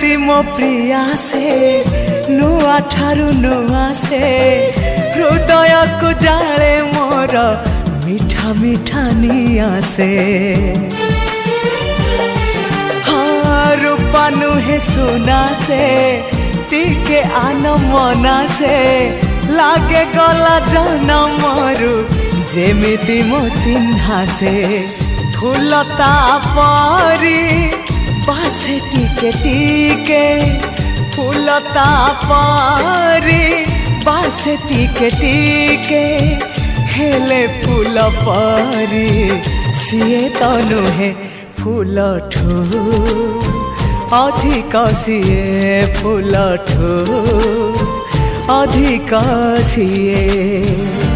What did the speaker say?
जेमिति मो प्रिया से नुआ ठारू नुआ से हृदय को जाले मोर मीठा मीठा निया से हाँ रूपा नुहे सुना से टिके आन मना से लागे गला जनमरु जेमिति मो चिन्हा से फूलता परी बासे टिके टिके फूलता परी बासे टिके टिके हेले फूल परी सीए तो नुहे फूल ठू अधिक सीए फूल ठू अधिक सीए।